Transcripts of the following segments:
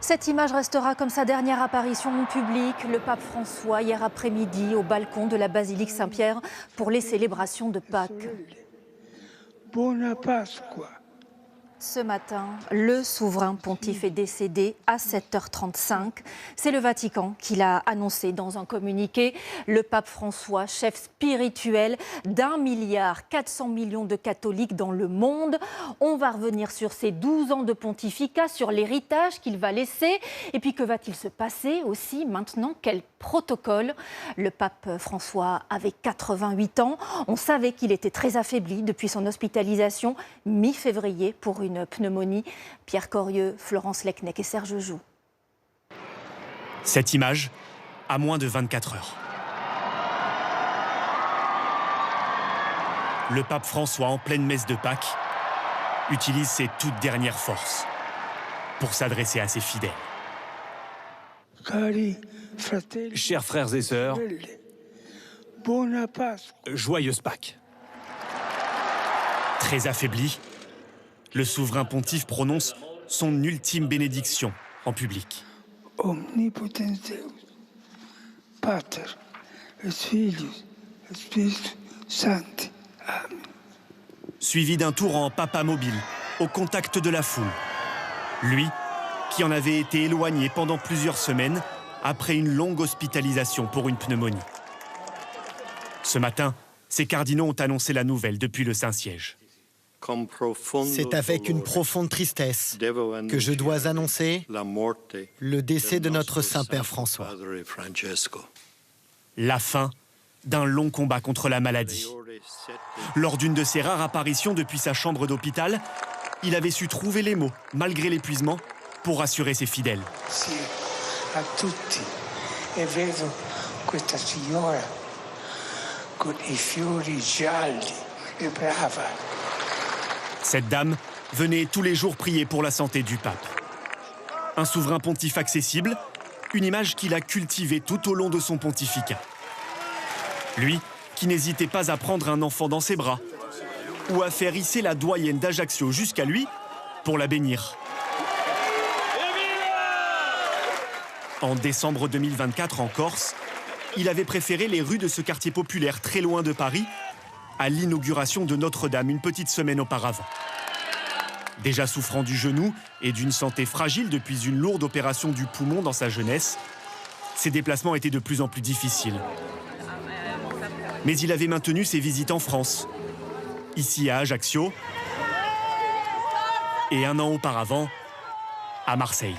Cette image restera comme sa dernière apparition publique. Le pape François, hier après-midi, au balcon de la basilique Saint-Pierre pour les célébrations de Pâques. Buona Pasqua. Ce matin, le souverain pontife est décédé à 7h35. C'est le Vatican qui l'a annoncé dans un communiqué. Le pape François, chef spirituel d'1,4 milliard de catholiques dans le monde. On va revenir sur ses 12 ans de pontificat, sur l'héritage qu'il va laisser. Et puis que va-t-il se passer aussi maintenant? Quel protocole? Le pape François avait 88 ans. On savait qu'il était très affaibli depuis son hospitalisation mi-février pour une pneumonie. Pierre Corieux, Florence Lecnec et Serge Joux. Cette image, à moins de 24 heures. Le pape François, en pleine messe de Pâques, utilise ses toutes dernières forces pour s'adresser à ses fidèles. Chers frères et sœurs, Buona Pasqua. joyeuse Pâques. Très affaibli, le souverain pontife prononce son ultime bénédiction en public. Omnipotens Deus, Pater, et Filius, et Spiritus Sancti. Amen. Suivi d'un tour en papa mobile, au contact de la foule. Lui, qui en avait été éloigné pendant plusieurs semaines après une longue hospitalisation pour une pneumonie. Ce matin, ces cardinaux ont annoncé la nouvelle depuis le Saint-Siège. C'est avec une profonde tristesse que je dois annoncer le décès de notre Saint-Père François. La fin d'un long combat contre la maladie. Lors d'une de ses rares apparitions depuis sa chambre d'hôpital, il avait su trouver les mots, malgré l'épuisement, pour rassurer ses fidèles. Sì, a tutti. E vedo questa signora con i fiori gialli e brava. Cette dame venait tous les jours prier pour la santé du pape. Un souverain pontife accessible, une image qu'il a cultivée tout au long de son pontificat. Lui, qui n'hésitait pas à prendre un enfant dans ses bras ou à faire hisser la doyenne d'Ajaccio jusqu'à lui pour la bénir. En décembre 2024, en Corse, il avait préféré les rues de ce quartier populaire très loin de Paris à l'inauguration de Notre-Dame une petite semaine auparavant. Déjà souffrant du genou et d'une santé fragile depuis une lourde opération du poumon dans sa jeunesse, ses déplacements étaient de plus en plus difficiles. Mais il avait maintenu ses visites en France, ici à Ajaccio, et un an auparavant, à Marseille.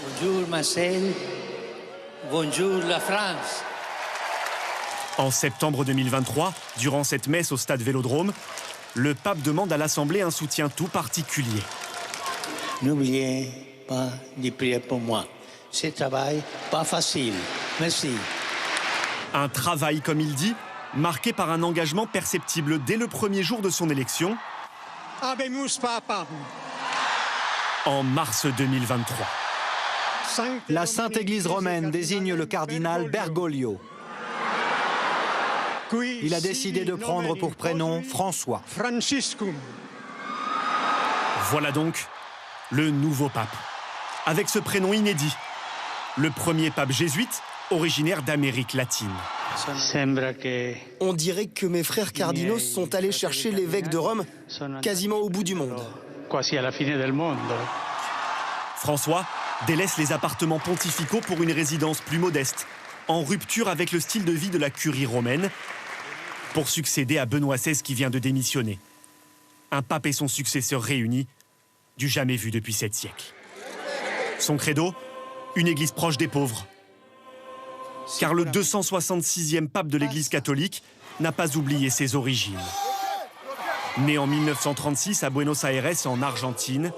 Bonjour Marseille, bonjour la France. En septembre 2023, durant cette messe au stade Vélodrome, le pape demande à l'Assemblée un soutien tout particulier. N'oubliez pas de prier pour moi. Ce travail pas facile. Merci. Un travail, comme il dit, marqué par un engagement perceptible dès le premier jour de son élection, Habemus Papa. en mars 2023. La Sainte Église romaine désigne le cardinal Bergoglio. Il a décidé de prendre pour prénom François. Franciscum. Voilà donc le nouveau pape, avec ce prénom inédit, le premier pape jésuite originaire d'Amérique latine. On dirait que mes frères cardinaux sont allés chercher l'évêque de Rome quasiment au bout du monde. François délaisse les appartements pontificaux pour une résidence plus modeste, en rupture avec le style de vie de la curie romaine, pour succéder à Benoît XVI qui vient de démissionner. Un pape et son successeur réunis, du jamais vu depuis 7 siècles. Son credo, une église proche des pauvres. Car le 266e pape de l'église catholique n'a pas oublié ses origines. Né en 1936 à Buenos Aires, en Argentine,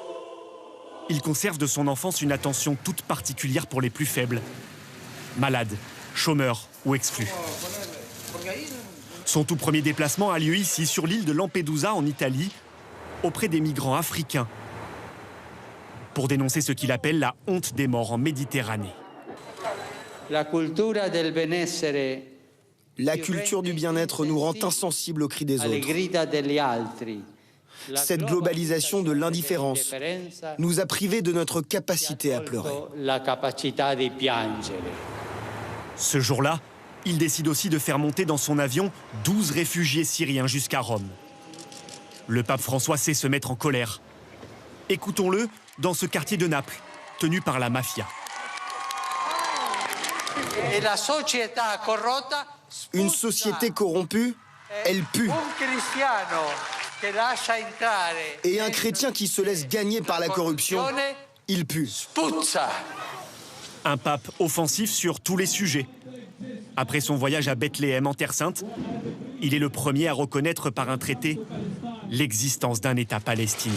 il conserve de son enfance une attention toute particulière pour les plus faibles, malades, chômeurs ou exclus. Son tout premier déplacement a lieu ici, sur l'île de Lampedusa, en Italie, auprès des migrants africains, pour dénoncer ce qu'il appelle la honte des morts en Méditerranée. La cultura del benessere La culture du bien-être nous rend insensibles aux cris des alle autres. grida degli altri. Cette globalisation de l'indifférence nous a privés de notre capacité à pleurer. Ce jour-là, il décide aussi de faire monter dans son avion 12 réfugiés syriens jusqu'à Rome. Le pape François sait se mettre en colère. Écoutons-le dans ce quartier de Naples, tenu par la mafia. Une société corrompue, elle pue. Et un chrétien qui se laisse gagner par la corruption, il pue. Un pape offensif sur tous les sujets. Après son voyage à Bethléem en Terre Sainte, il est le premier à reconnaître par un traité l'existence d'un État palestinien.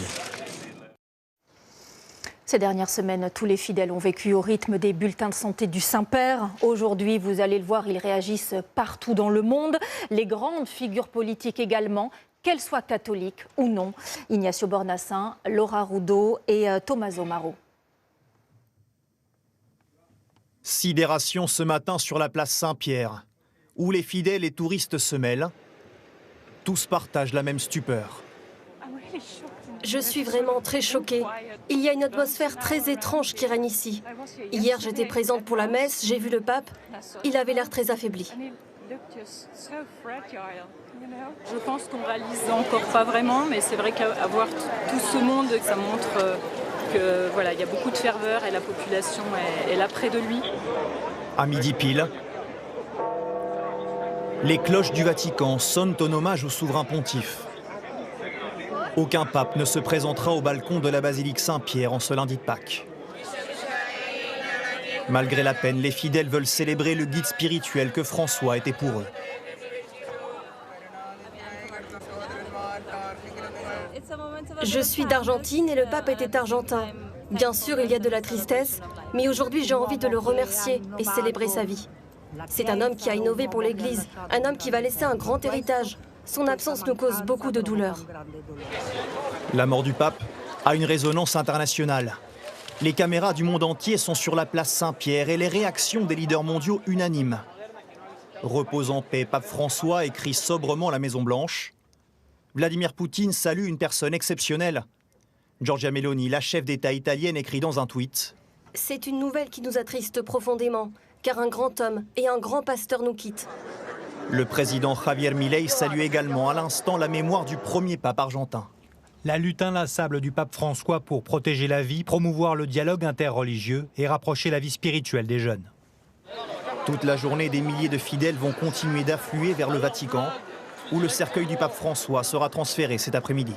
Ces dernières semaines, tous les fidèles ont vécu au rythme des bulletins de santé du Saint-Père. Aujourd'hui, vous allez le voir, ils réagissent partout dans le monde. Les grandes figures politiques également, qu'elles soient catholiques ou non. Ignacio Bornassin, Laura Rudo et Tommaso Maro. Sidération ce matin sur la place Saint-Pierre, où les fidèles et touristes se mêlent. Tous partagent la même stupeur. Je suis vraiment très choquée. Il y a une atmosphère très étrange qui règne ici. Hier, j'étais présente pour la messe, j'ai vu le pape. Il avait l'air très affaibli. Je pense qu'on réalise encore pas vraiment, mais c'est vrai qu'avoir tout ce monde, ça montre que voilà, il y a beaucoup de ferveur et la population est là près de lui. À midi pile, les cloches du Vatican sonnent en hommage au souverain pontife. Aucun pape ne se présentera au balcon de la basilique Saint-Pierre en ce lundi de Pâques. Malgré la peine, les fidèles veulent célébrer le guide spirituel que François était pour eux. Je suis d'Argentine et le pape était argentin. Bien sûr, il y a de la tristesse, mais aujourd'hui j'ai envie de le remercier et célébrer sa vie. C'est un homme qui a innové pour l'Église, un homme qui va laisser un grand héritage. Son absence nous cause beaucoup de douleur. La mort du pape a une résonance internationale. Les caméras du monde entier sont sur la place Saint-Pierre et les réactions des leaders mondiaux unanimes. Repose en paix, pape François, écrit sobrement la Maison-Blanche. Vladimir Poutine salue une personne exceptionnelle. Giorgia Meloni, la chef d'État italienne, écrit dans un tweet. C'est une nouvelle qui nous attriste profondément, car un grand homme et un grand pasteur nous quittent. Le président Javier Milei salue également à l'instant la mémoire du premier pape argentin. La lutte inlassable du pape François pour protéger la vie, promouvoir le dialogue interreligieux et rapprocher la vie spirituelle des jeunes. Toute la journée, des milliers de fidèles vont continuer d'affluer vers le Vatican, où le cercueil du pape François sera transféré cet après-midi.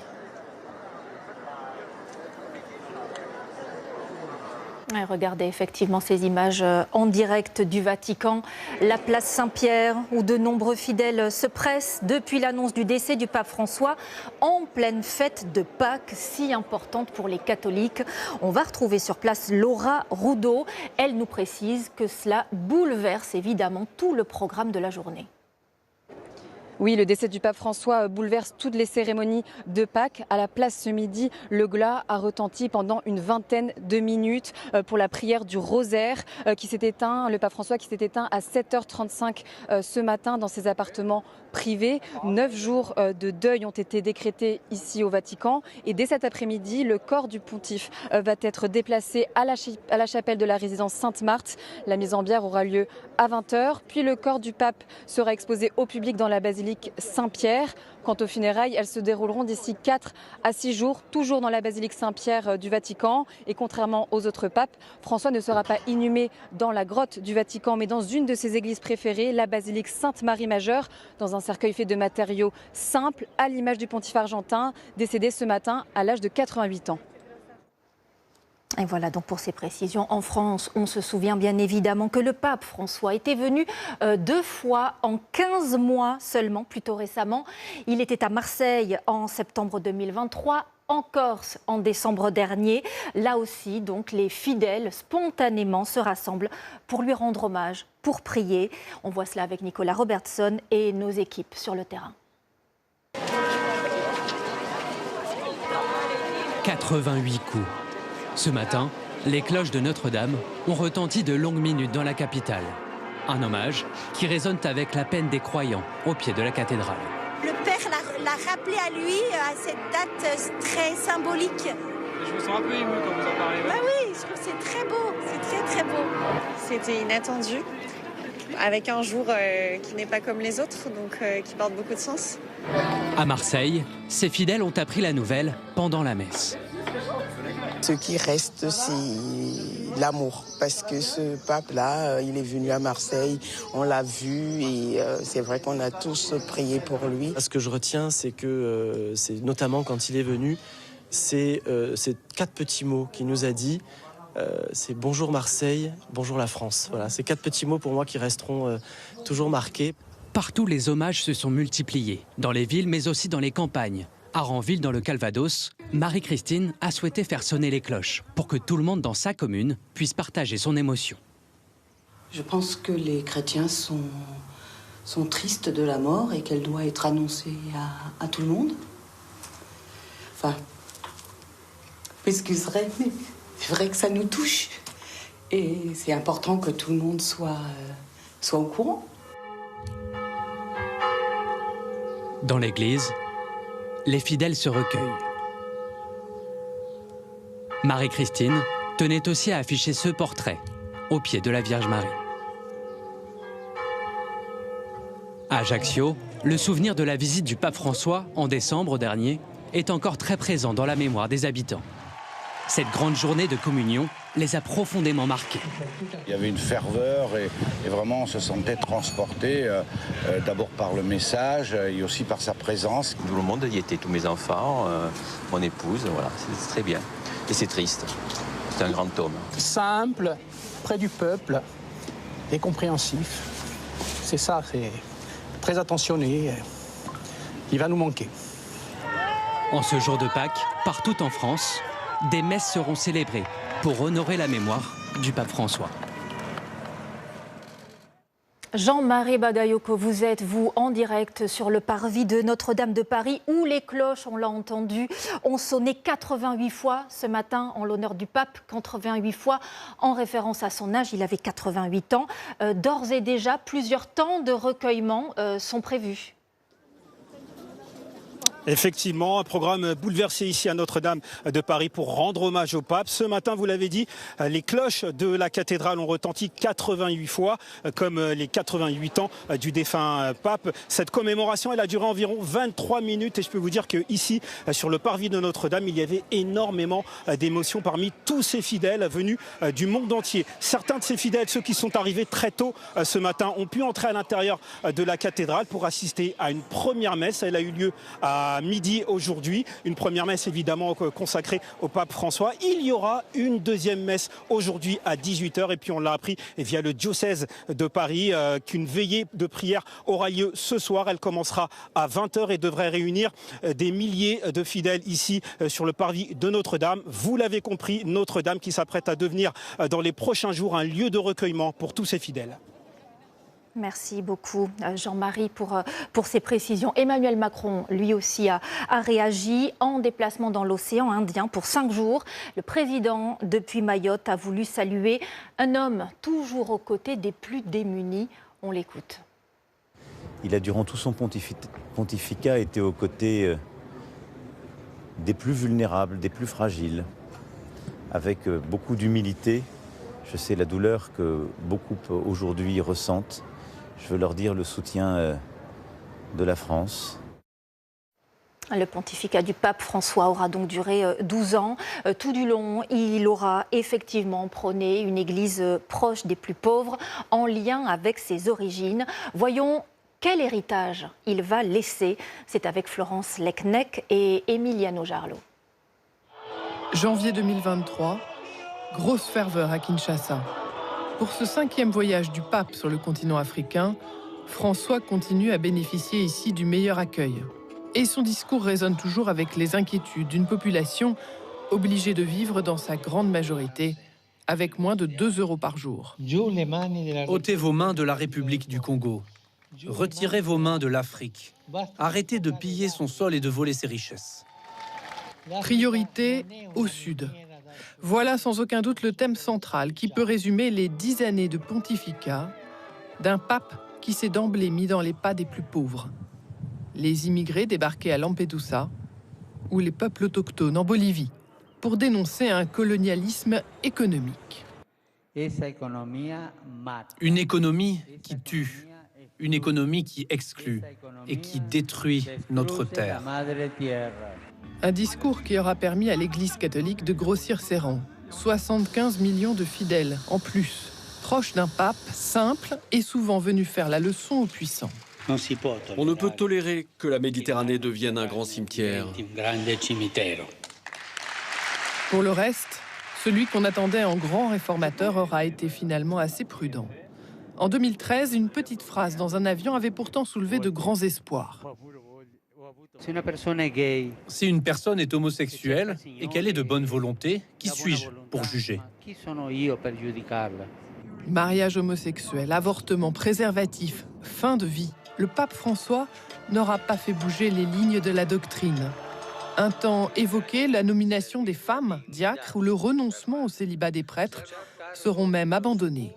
Regardez effectivement ces images en direct du Vatican, la place Saint-Pierre où de nombreux fidèles se pressent depuis l'annonce du décès du pape François en pleine fête de Pâques si importante pour les catholiques. On va retrouver sur place Laura Rudo. Elle nous précise que cela bouleverse évidemment tout le programme de la journée. Oui, le décès du pape François bouleverse toutes les cérémonies de Pâques. À la place ce midi, le glas a retenti pendant une vingtaine de minutes pour la prière du rosaire qui s'est éteint, le pape François qui s'est éteint à 7h35 ce matin dans ses appartements privés. 9 jours de deuil ont été décrétés ici au Vatican et dès cet après-midi, le corps du pontife va être déplacé à la chapelle de la résidence Sainte-Marthe. La mise en bière aura lieu à 20h, puis le corps du pape sera exposé au public dans la basilique Saint-Pierre. Quant aux funérailles, elles se dérouleront d'ici 4 à 6 jours, toujours dans la basilique Saint-Pierre du Vatican. Et contrairement aux autres papes, François ne sera pas inhumé dans la grotte du Vatican, mais dans une de ses églises préférées, la basilique Sainte-Marie-Majeure, dans un cercueil fait de matériaux simples, à l'image du pontife argentin, décédé ce matin à l'âge de 88 ans. Et voilà donc pour ces précisions. En France, on se souvient bien évidemment que le pape François était venu 2 fois en 15 mois seulement, plutôt récemment. Il était à Marseille en septembre 2023, en Corse en décembre dernier. Là aussi, donc, les fidèles spontanément se rassemblent pour lui rendre hommage, pour prier. On voit cela avec Nicolas Robertson et nos équipes sur le terrain. 88 coups. Ce matin, les cloches de Notre-Dame ont retenti de longues minutes dans la capitale. Un hommage qui résonne avec la peine des croyants au pied de la cathédrale. Le père l'a rappelé à lui à cette date très symbolique. Je me sens un peu ému quand vous en parlez. Bah oui, je trouve que c'est très beau, c'est très très beau. C'était inattendu, avec un jour qui n'est pas comme les autres, donc qui porte beaucoup de sens. À Marseille, ses fidèles ont appris la nouvelle pendant la messe. Ce qui reste, c'est l'amour, parce que ce pape-là, il est venu à Marseille, on l'a vu et c'est vrai qu'on a tous prié pour lui. Ce que je retiens, c'est que, c'est notamment quand il est venu, c'est ces 4 petits mots qu'il nous a dit. C'est bonjour Marseille, bonjour la France. Voilà, ces 4 petits mots pour moi qui resteront toujours marqués. Partout, les hommages se sont multipliés, dans les villes mais aussi dans les campagnes. À Ranville, dans le Calvados, Marie-Christine a souhaité faire sonner les cloches pour que tout le monde dans sa commune puisse partager son émotion. Je pense que les chrétiens sont tristes de la mort et qu'elle doit être annoncée à tout le monde. Enfin, vous m'excuserez, mais c'est vrai que ça nous touche. Et c'est important que tout le monde soit au courant. Dans l'église, les fidèles se recueillent. Marie-Christine tenait aussi à afficher ce portrait au pied de la Vierge Marie. À Ajaccio, le souvenir de la visite du pape François en décembre dernier est encore très présent dans la mémoire des habitants. Cette grande journée de communion les a profondément marqués. Il y avait une ferveur et vraiment on se sentait transporté d'abord par le message et aussi par sa présence. Tout le monde y était, tous mes enfants, mon épouse, voilà, c'est très bien. Et c'est triste, c'est un grand homme. Simple, près du peuple et compréhensif. C'est ça, c'est très attentionné. Il va nous manquer. En ce jour de Pâques, partout en France, des messes seront célébrées pour honorer la mémoire du pape François. Jean-Marie Bagayoko, vous êtes, vous, en direct sur le parvis de Notre-Dame de Paris, où les cloches, on l'a entendu, ont sonné 88 fois ce matin en l'honneur du pape, 88 fois en référence à son âge, il avait 88 ans. D'ores et déjà, plusieurs temps de recueillement sont prévus. Effectivement, un programme bouleversé ici à Notre-Dame de Paris pour rendre hommage au pape. Ce matin, vous l'avez dit, les cloches de la cathédrale ont retenti 88 fois, comme les 88 ans du défunt pape. Cette commémoration, elle a duré environ 23 minutes et je peux vous dire qu'ici, sur le parvis de Notre-Dame, il y avait énormément d'émotions parmi tous ces fidèles venus du monde entier. Certains de ces fidèles, ceux qui sont arrivés très tôt ce matin, ont pu entrer à l'intérieur de la cathédrale pour assister à une première messe. Elle a eu lieu à midi aujourd'hui, une première messe évidemment consacrée au pape François. Il y aura une deuxième messe aujourd'hui à 18h et puis on l'a appris via le diocèse de Paris qu'une veillée de prière aura lieu ce soir. Elle commencera à 20h et devrait réunir des milliers de fidèles ici sur le parvis de Notre-Dame. Vous l'avez compris, Notre-Dame qui s'apprête à devenir dans les prochains jours un lieu de recueillement pour tous ses fidèles. Merci beaucoup Jean-Marie pour ces précisions. Emmanuel Macron, lui aussi, a réagi en déplacement dans l'océan Indien pour 5 jours. Le président, depuis Mayotte, a voulu saluer un homme toujours aux côtés des plus démunis. On l'écoute. Il a, durant tout son pontificat, été aux côtés des plus vulnérables, des plus fragiles, avec beaucoup d'humilité. Je sais la douleur que beaucoup aujourd'hui ressentent. Je veux leur dire le soutien de la France. Le pontificat du pape François aura donc duré 12 ans. Tout du long, il aura effectivement prôné une église proche des plus pauvres, en lien avec ses origines. Voyons quel héritage il va laisser. C'est avec Florence Lecnec et Emiliano Jarlo. Janvier 2023, grosse ferveur à Kinshasa. Pour ce 5e voyage du pape sur le continent africain, François continue à bénéficier ici du meilleur accueil. Et son discours résonne toujours avec les inquiétudes d'une population obligée de vivre dans sa grande majorité avec moins de 2 € par jour. Ôtez vos mains de la République du Congo. Retirez vos mains de l'Afrique. Arrêtez de piller son sol et de voler ses richesses. Priorité au sud. Voilà sans aucun doute le thème central qui peut résumer les 10 années de pontificat d'un pape qui s'est d'emblée mis dans les pas des plus pauvres. les immigrés débarqués à Lampedusa ou les peuples autochtones en Bolivie, pour dénoncer un colonialisme économique. Une économie qui tue, une économie qui exclut et qui détruit notre terre. Un discours qui aura permis à l'Église catholique de grossir ses rangs. 75 millions de fidèles en plus, proches d'un pape simple et souvent venu faire la leçon aux puissants. On ne peut tolérer que la Méditerranée devienne un grand cimetière. Pour le reste, celui qu'on attendait en grand réformateur aura été finalement assez prudent. En 2013, une petite phrase dans un avion avait pourtant soulevé de grands espoirs. Si une personne est homosexuelle et qu'elle est de bonne volonté, qui suis-je pour juger? Mariage homosexuel, avortement, préservatif, fin de vie. Le pape François n'aura pas fait bouger les lignes de la doctrine. Un temps évoqué, la nomination des femmes diacres ou le renoncement au célibat des prêtres seront même abandonnés.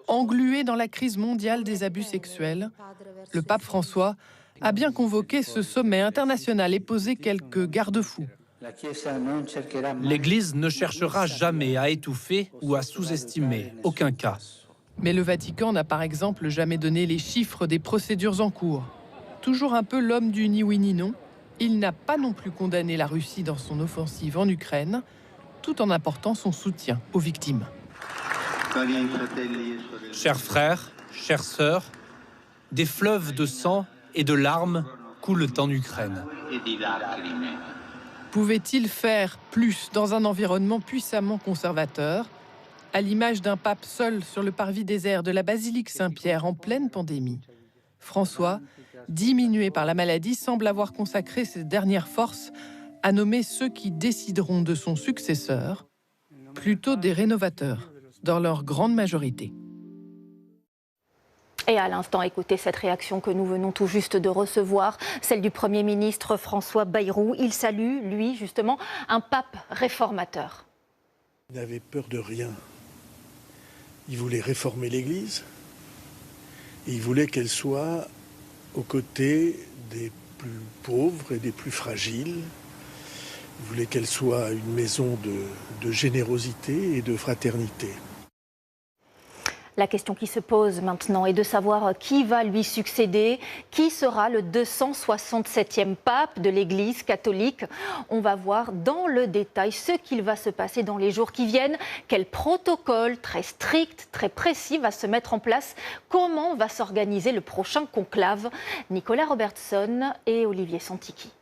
Englué dans la crise mondiale des abus sexuels, le pape François a bien convoqué ce sommet international et posé quelques garde-fous. L'Église ne cherchera jamais à étouffer ou à sous-estimer, aucun cas. Mais le Vatican n'a par exemple jamais donné les chiffres des procédures en cours. Toujours un peu l'homme du ni oui ni non, il n'a pas non plus condamné la Russie dans son offensive en Ukraine, tout en apportant son soutien aux victimes. Chers frères, chères sœurs, des fleuves de sang et de larmes coulent en Ukraine. Pouvait-il faire plus dans un environnement puissamment conservateur, à l'image d'un pape seul sur le parvis désert de la basilique Saint-Pierre en pleine pandémie? François, diminué par la maladie, semble avoir consacré ses dernières forces à nommer ceux qui décideront de son successeur, plutôt des rénovateurs, dans leur grande majorité. Et à l'instant, écoutez cette réaction que nous venons tout juste de recevoir, celle du Premier ministre François Bayrou. Il salue, lui, justement, un pape réformateur. Il n'avait peur de rien. Il voulait réformer l'Église et il voulait qu'elle soit aux côtés des plus pauvres et des plus fragiles. Il voulait qu'elle soit une maison de générosité et de fraternité. La question qui se pose maintenant est de savoir qui va lui succéder, qui sera le 267e pape de l'Église catholique. On va voir dans le détail ce qu'il va se passer dans les jours qui viennent, quel protocole très strict, très précis va se mettre en place, comment va s'organiser le prochain conclave. Nicolas Robertson et Olivier Santiki.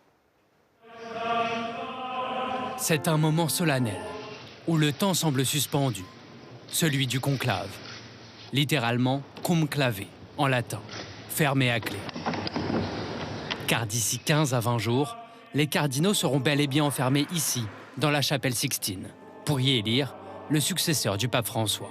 C'est un moment solennel où le temps semble suspendu, celui du conclave. Littéralement cum clave, en latin, fermé à clé. Car d'ici 15 à 20 jours, les cardinaux seront bel et bien enfermés ici, dans la chapelle Sixtine, pour y élire le successeur du pape François.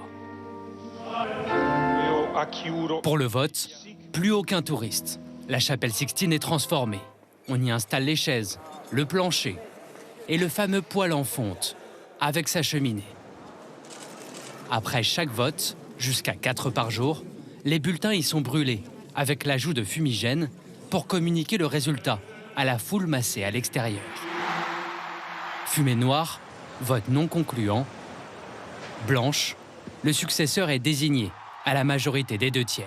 Pour le vote, plus aucun touriste. La chapelle Sixtine est transformée. On y installe les chaises, le plancher et le fameux poêle en fonte, avec sa cheminée. Après chaque vote, jusqu'à 4 par jour, les bulletins y sont brûlés, avec l'ajout de fumigène, pour communiquer le résultat à la foule massée à l'extérieur. Fumée noire, vote non concluant. Blanche, le successeur est désigné à la majorité des 2/3.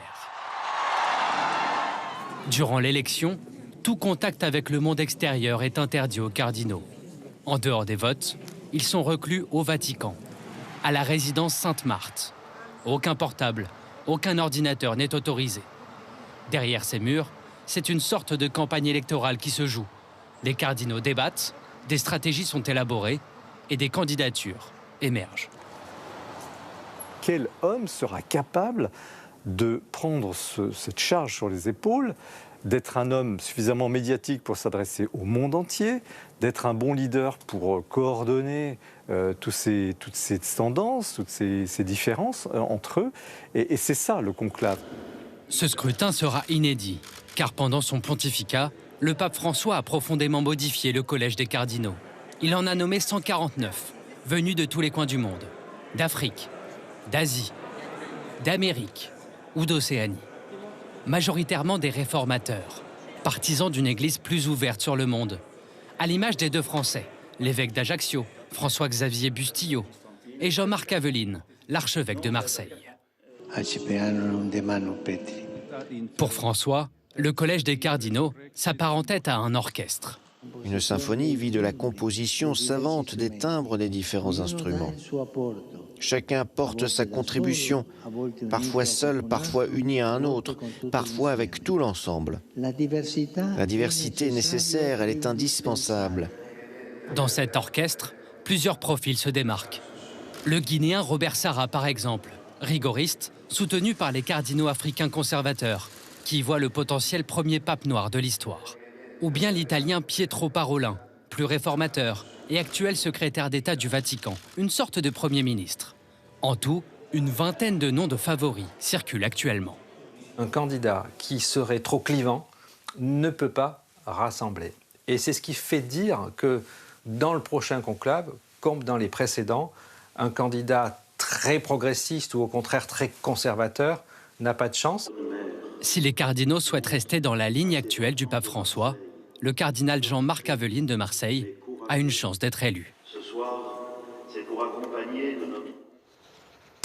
Durant l'élection, tout contact avec le monde extérieur est interdit aux cardinaux. En dehors des votes, ils sont reclus au Vatican, à la résidence Sainte-Marthe. Aucun portable, aucun ordinateur n'est autorisé. Derrière ces murs, c'est une sorte de campagne électorale qui se joue. Les cardinaux débattent, des stratégies sont élaborées et des candidatures émergent. Quel homme sera capable de prendre cette charge sur les épaules, d'être un homme suffisamment médiatique pour s'adresser au monde entier, d'être un bon leader pour coordonner toutes ces tendances, toutes ces différences entre eux. Et c'est ça le conclave. Ce scrutin sera inédit, car pendant son pontificat, le pape François a profondément modifié le collège des cardinaux. Il en a nommé 149, venus de tous les coins du monde, d'Afrique, d'Asie, d'Amérique ou d'Océanie. Majoritairement des réformateurs, partisans d'une église plus ouverte sur le monde. À l'image des deux Français, l'évêque d'Ajaccio, François-Xavier Bustillo, et Jean-Marc Aveline, l'archevêque de Marseille. Pour François, le collège des cardinaux s'apparentait à un orchestre. Une symphonie vit de la composition savante des timbres des différents instruments. Chacun porte sa contribution, parfois seul, parfois uni à un autre, parfois avec tout l'ensemble. La diversité est nécessaire, elle est indispensable. Dans cet orchestre, plusieurs profils se démarquent. Le Guinéen Robert Sarra, par exemple, rigoriste, soutenu par les cardinaux africains conservateurs, qui voient le potentiel premier pape noir de l'histoire. Ou bien l'Italien Pietro Parolin, plus réformateur et actuel secrétaire d'État du Vatican, une sorte de Premier ministre. En tout, une vingtaine de noms de favoris circulent actuellement. Un candidat qui serait trop clivant ne peut pas rassembler. Et c'est ce qui fait dire que dans le prochain conclave, comme dans les précédents, un candidat très progressiste ou au contraire très conservateur n'a pas de chance. Si les cardinaux souhaitent rester dans la ligne actuelle du pape François, le cardinal Jean-Marc Aveline de Marseille a une chance d'être élu. Ce soir, c'est pour accompagner de notre...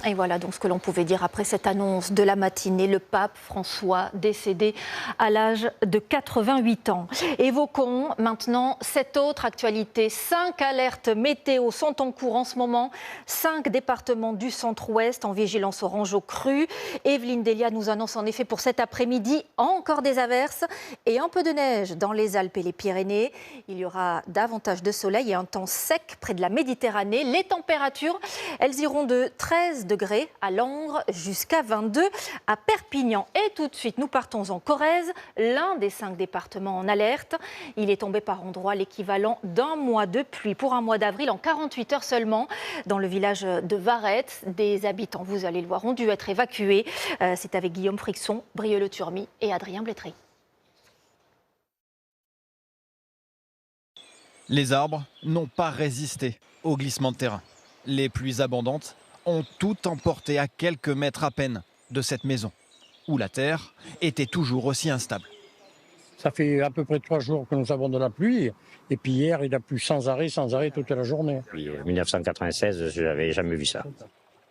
Et voilà donc ce que l'on pouvait dire après cette annonce de la matinée. Le pape François décédé à l'âge de 88 ans. Évoquons maintenant cette autre actualité. 5 alertes météo sont en cours en ce moment. 5 départements du centre-ouest en vigilance orange aux crues. Evelyne Delia nous annonce en effet pour cet après-midi encore des averses et un peu de neige dans les Alpes et les Pyrénées. Il y aura davantage de soleil et un temps sec près de la Méditerranée. Les températures, elles iront de 13 degrés à Langres jusqu'à 22 à Perpignan. Et tout de suite, nous partons en Corrèze, l'un des 5 départements en alerte. Il est tombé par endroits l'équivalent d'un mois de pluie pour un mois d'avril en 48 heures seulement. Dans le village de Varette, des habitants, vous allez le voir, ont dû être évacués. C'est avec Guillaume Frixon, Brieux-le-Turmy et Adrien Blétry. Les arbres n'ont pas résisté au glissement de terrain. Les pluies abondantes ont tout emporté à quelques mètres à peine de cette maison, où la terre était toujours aussi instable. Ça fait à peu près 3 jours que nous avons de la pluie. Et puis hier, il a plu sans arrêt toute la journée. En 1996, je n'avais jamais vu ça.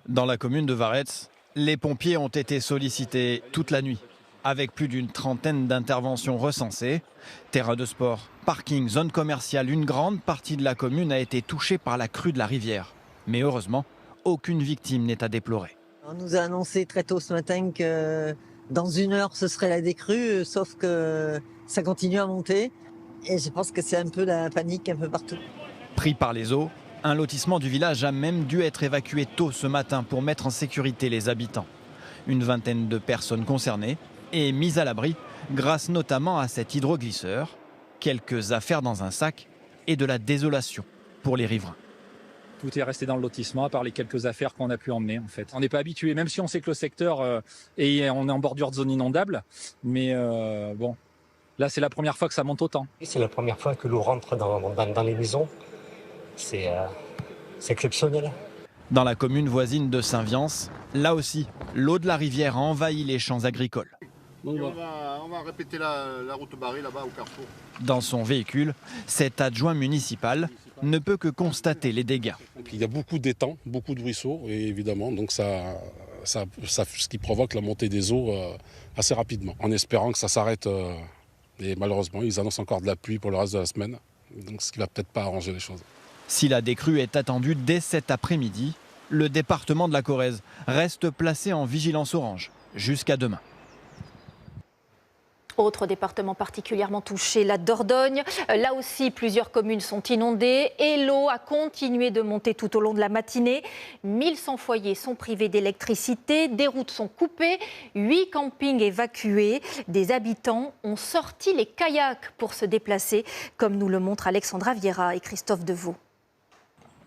Dans la commune de Varette, les pompiers ont été sollicités toute la nuit, avec plus d'une trentaine d'interventions recensées. Terrain de sport, parking, zone commerciale, une grande partie de la commune a été touchée par la crue de la rivière. Mais heureusement, aucune victime n'est à déplorer. On nous a annoncé très tôt ce matin que dans 1 heure, ce serait la décrue, sauf que ça continue à monter. Et je pense que c'est un peu la panique un peu partout. Pris par les eaux, un lotissement du village a même dû être évacué tôt ce matin pour mettre en sécurité les habitants. Une vingtaine de personnes concernées et mises à l'abri grâce notamment à cet hydroglisseur. Quelques affaires dans un sac et de la désolation pour les riverains. Tout est resté dans le lotissement, à part les quelques affaires qu'on a pu emmener en fait. On n'est pas habitué, même si on sait que le secteur et on est en bordure de zone inondable, mais bon, là c'est la première fois que ça monte autant. C'est la première fois que l'eau rentre dans les maisons, c'est exceptionnel. Dans la commune voisine de Saint-Viance, là aussi, l'eau de la rivière a envahi les champs agricoles. On va répéter la route barrée là-bas au carrefour. Dans son véhicule, cet adjoint municipal ne peut que constater les dégâts. Il y a beaucoup d'étangs, beaucoup de ruisseaux, et évidemment, donc ce qui provoque la montée des eaux assez rapidement, en espérant que ça s'arrête. Et malheureusement, ils annoncent encore de la pluie pour le reste de la semaine, donc ce qui ne va peut-être pas arranger les choses. Si la décrue est attendue dès cet après-midi, le département de la Corrèze reste placé en vigilance orange jusqu'à demain. Autre département particulièrement touché, la Dordogne. Là aussi, plusieurs communes sont inondées et l'eau a continué de monter tout au long de la matinée. 1100 foyers sont privés d'électricité, des routes sont coupées, 8 campings évacués. Des habitants ont sorti les kayaks pour se déplacer, comme nous le montrent Alexandra Vieira et Christophe Deveau.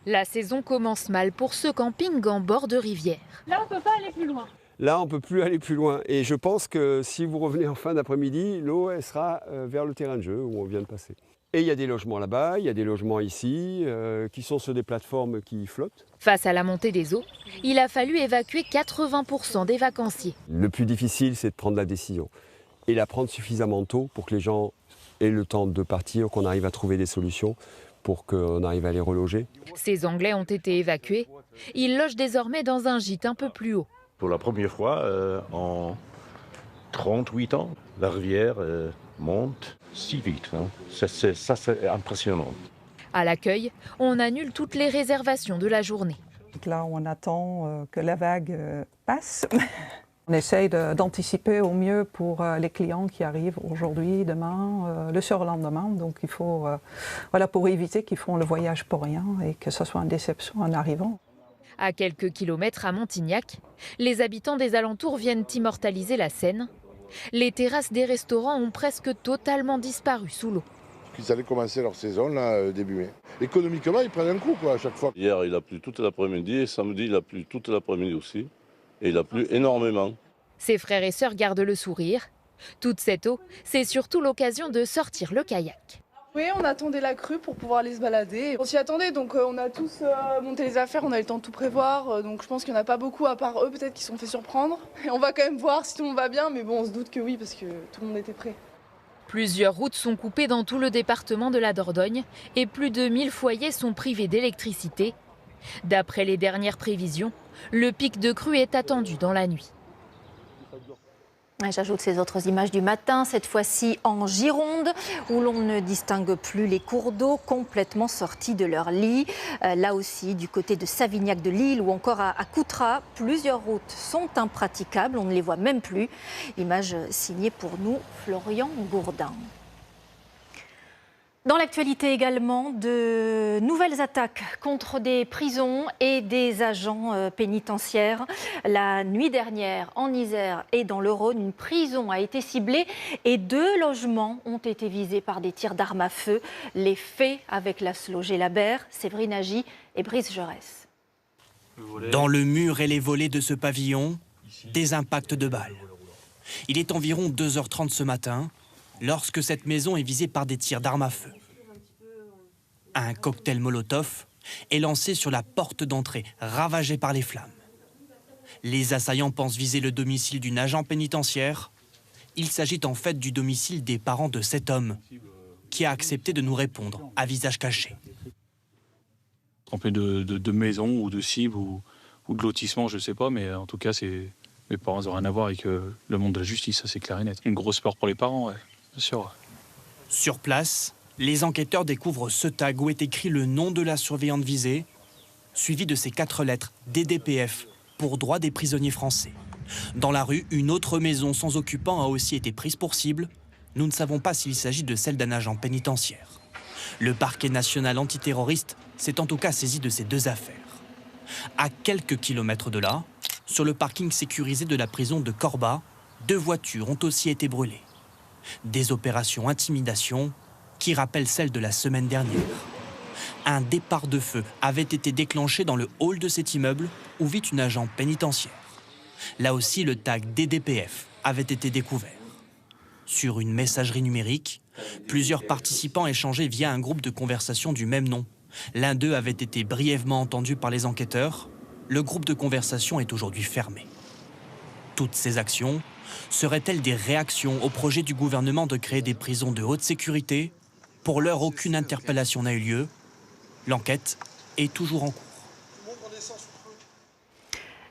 La saison commence mal pour ce camping en bord de rivière. Là, on ne peut pas aller plus loin. Là, on ne peut plus aller plus loin. Et je pense que si vous revenez en fin d'après-midi, l'eau elle sera vers le terrain de jeu où on vient de passer. Et il y a des logements là-bas, il y a des logements ici, qui sont sur des plateformes qui flottent. Face à la montée des eaux, il a fallu évacuer 80% des vacanciers. Le plus difficile, c'est de prendre la décision. et la prendre suffisamment tôt pour que les gens aient le temps de partir, qu'on arrive à trouver des solutions pour qu'on arrive à les reloger. Ces Anglais ont été évacués. Ils logent désormais dans un gîte un peu plus haut. Pour la première fois en 38 ans, la rivière monte si vite. Hein. Ça, c'est impressionnant. À l'accueil, on annule toutes les réservations de la journée. Là, on attend que la vague passe. On essaye d'anticiper au mieux pour les clients qui arrivent aujourd'hui, demain, le surlendemain. Donc il faut, voilà, pour éviter qu'ils font le voyage pour rien et que ce soit une déception en arrivant. À quelques kilomètres à Montignac, les habitants des alentours viennent immortaliser la Seine. Les terrasses des restaurants ont presque totalement disparu sous l'eau. Ils allaient commencer leur saison là, début mai. Économiquement, ils prennent un coup quoi, à chaque fois. Hier, il a plu toute l'après-midi et samedi, il a plu toute l'après-midi aussi. Et il a plu énormément. Ses frères et sœurs gardent le sourire. Toute cette eau, c'est surtout l'occasion de sortir le kayak. Oui, on attendait la crue pour pouvoir aller se balader. On s'y attendait, donc on a tous monté les affaires, on a eu le temps de tout prévoir. Donc je pense qu'il n'y en a pas beaucoup, à part eux peut-être, qui se sont fait surprendre. Et on va quand même voir si tout le monde va bien, mais bon, on se doute que oui, parce que tout le monde était prêt. Plusieurs routes sont coupées dans tout le département de la Dordogne et plus de 1000 foyers sont privés d'électricité. D'après les dernières prévisions, le pic de crue est attendu dans la nuit. J'ajoute ces autres images du matin, cette fois-ci en Gironde, où l'on ne distingue plus les cours d'eau complètement sortis de leur lit. Là aussi, du côté de Savignac-de-Lille ou encore à Coutras, plusieurs routes sont impraticables, on ne les voit même plus. Image signée pour nous, Florian Gourdin. Dans l'actualité également, de nouvelles attaques contre des prisons et des agents pénitentiaires. La nuit dernière, en Isère et dans le Rhône, une prison a été ciblée et 2 logements ont été visés par des tirs d'armes à feu. Les faits avec Laszlo Gelabert, Séverine Agi et Brice Jaurès. Dans le mur et les volets de ce pavillon, des impacts de balles. Il est environ 2h30 ce matin, lorsque cette maison est visée par des tirs d'armes à feu. Un cocktail Molotov est lancé sur la porte d'entrée, ravagée par les flammes. Les assaillants pensent viser le domicile d'une agent pénitentiaire. Il s'agit en fait du domicile des parents de cet homme, qui a accepté de nous répondre à visage caché. Trompé de maison ou de cible ou de lotissement, je ne sais pas, mais en tout cas, mes parents n'ont rien à voir avec le monde de la justice, ça c'est clair et net. Une grosse peur pour les parents, ouais, bien sûr. Sur place, les enquêteurs découvrent ce tag où est écrit le nom de la surveillante visée, suivi de ces 4 lettres DDPF, pour droit des prisonniers français. Dans la rue, une autre maison sans occupant a aussi été prise pour cible. Nous ne savons pas s'il s'agit de celle d'un agent pénitentiaire. Le parquet national antiterroriste s'est en tout cas saisi de ces 2 affaires. À quelques kilomètres de là, sur le parking sécurisé de la prison de Corba, 2 voitures ont aussi été brûlées. Des opérations intimidation qui rappellent celles de la semaine dernière. Un départ de feu avait été déclenché dans le hall de cet immeuble où vit une agent pénitentiaire. Là aussi, le tag DDPF avait été découvert. Sur une messagerie numérique, plusieurs participants échangeaient via un groupe de conversation du même nom. L'un d'eux avait été brièvement entendu par les enquêteurs. Le groupe de conversation est aujourd'hui fermé. Toutes ces actions seraient-elles des réactions au projet du gouvernement de créer des prisons de haute sécurité ? Pour l'heure, aucune interpellation n'a eu lieu. L'enquête est toujours en cours.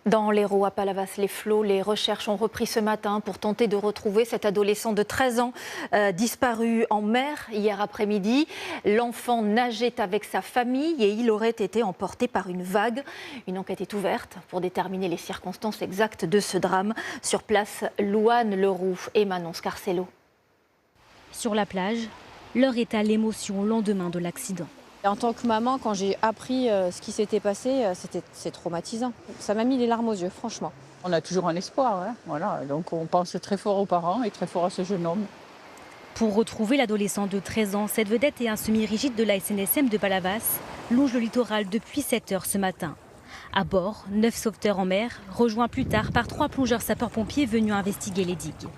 Dans l'Hérault, à Palavas-les-Flots, les recherches ont repris ce matin pour tenter de retrouver cet adolescent de 13 ans disparu en mer hier après-midi. L'enfant nageait avec sa famille et il aurait été emporté par une vague. Une enquête est ouverte pour déterminer les circonstances exactes de ce drame. Sur place, Louane Leroux et Manon Scarcello. Sur la plage, l'heure est à l'émotion au lendemain de l'accident. En tant que maman, quand j'ai appris ce qui s'était passé, c'est traumatisant. Ça m'a mis les larmes aux yeux, franchement. On a toujours un espoir, hein, voilà. Donc on pense très fort aux parents et très fort à ce jeune homme. Pour retrouver l'adolescent de 13 ans, cette vedette et un semi-rigide de la SNSM de Palavas longent le littoral depuis 7 heures ce matin. À bord, 9 sauveteurs en mer, rejoints plus tard par 3 plongeurs sapeurs-pompiers venus investiguer les digues.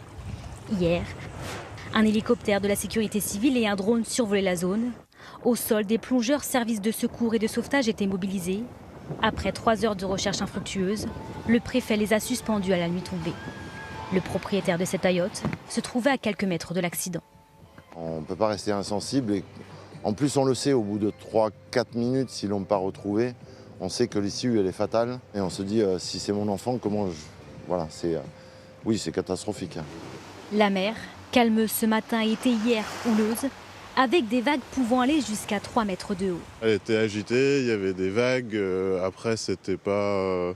Hier, un hélicoptère de la sécurité civile et un drone survolaient la zone. Au sol, des plongeurs, services de secours et de sauvetage étaient mobilisés. Après 3 heures de recherche infructueuse, le préfet les a suspendus à la nuit tombée. Le propriétaire de cette yacht se trouvait à quelques mètres de l'accident. On ne peut pas rester insensible. Et en plus, on le sait, au bout de 3-4 minutes, si l'on ne pas retrouvé, on sait que l'issue, elle est fatale. Et on se dit, si c'est mon enfant, comment je... Voilà, oui, c'est catastrophique. La mer, calme ce matin, était hier houleuse, avec des vagues pouvant aller jusqu'à 3 mètres de haut. Elle était agitée, il y avait des vagues. Après, c'était pas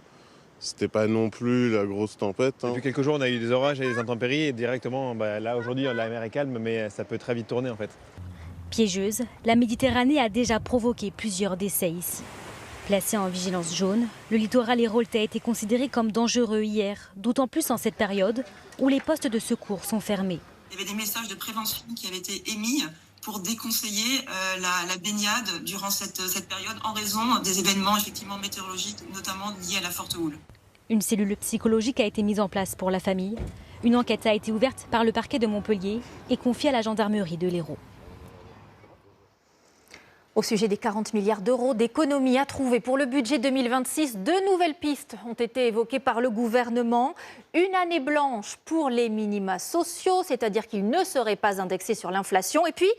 non plus la grosse tempête. Depuis quelques jours, on a eu des orages et des intempéries. Et directement, là, aujourd'hui, la mer est calme, mais ça peut très vite tourner, en fait. Piégeuse, la Méditerranée a déjà provoqué plusieurs décès ici. Placé en vigilance jaune, le littoral héroltais a été considéré comme dangereux hier, d'autant plus en cette période où les postes de secours sont fermés. Il y avait des messages de prévention qui avaient été émis pour déconseiller la baignade durant cette période en raison des événements effectivement météorologiques, notamment liés à la forte houle. Une cellule psychologique a été mise en place pour la famille. Une enquête a été ouverte par le parquet de Montpellier et confiée à la gendarmerie de l'Hérault. Au sujet des 40 milliards d'euros d'économies à trouver pour le budget 2026, 2 nouvelles pistes ont été évoquées par le gouvernement. Une année blanche pour les minima sociaux, c'est-à-dire qu'ils ne seraient pas indexés sur l'inflation. Et puis,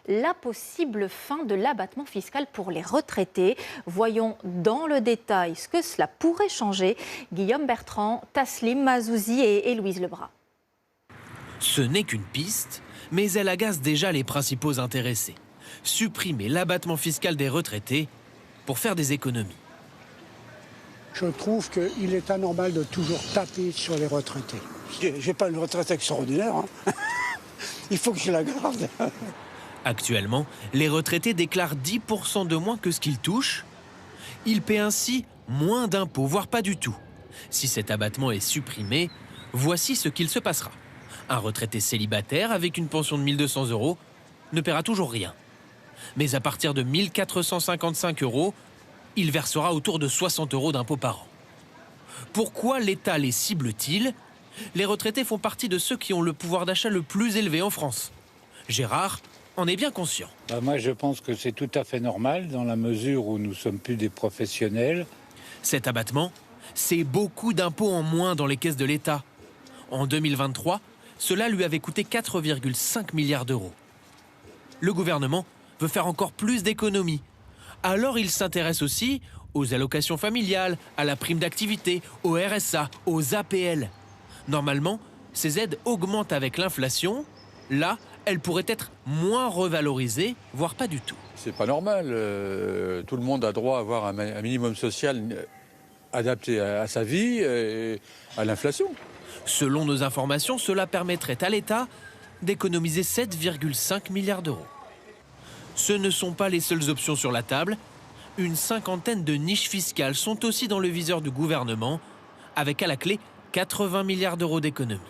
la possible fin de l'abattement fiscal pour les retraités. Voyons dans le détail ce que cela pourrait changer. Guillaume Bertrand, Taslim Mazouzi et Louise Lebras. Ce n'est qu'une piste, mais elle agace déjà les principaux intéressés. Supprimer l'abattement fiscal des retraités pour faire des économies. Je trouve qu'il est anormal de toujours taper sur les retraités. J'ai pas une retraite extraordinaire. Il faut que je la garde. Actuellement, les retraités déclarent 10% de moins que ce qu'ils touchent. Ils paient ainsi moins d'impôts, voire pas du tout. Si cet abattement est supprimé, voici ce qu'il se passera. Un retraité célibataire avec une pension de 1 200 € ne paiera toujours rien. Mais à partir de 1 455 €, il versera autour de 60 € d'impôts par an. Pourquoi l'État les cible-t-il? Les retraités font partie de ceux qui ont le pouvoir d'achat le plus élevé en France. Gérard en est bien conscient. Moi, je pense que c'est tout à fait normal dans la mesure où nous ne sommes plus des professionnels. Cet abattement, c'est beaucoup d'impôts en moins dans les caisses de l'État. En 2023, cela lui avait coûté 4,5 milliards d'euros. Le gouvernement veut faire encore plus d'économies. Alors il s'intéresse aussi aux allocations familiales, à la prime d'activité, au RSA, aux APL. Normalement, ces aides augmentent avec l'inflation. Là, elles pourraient être moins revalorisées, voire pas du tout. C'est pas normal. Tout le monde a droit à avoir un minimum social adapté à sa vie et à l'inflation. Selon nos informations, cela permettrait à l'État d'économiser 7,5 milliards d'euros. Ce ne sont pas les seules options sur la table. Une cinquantaine de niches fiscales sont aussi dans le viseur du gouvernement, avec à la clé 80 milliards d'euros d'économies.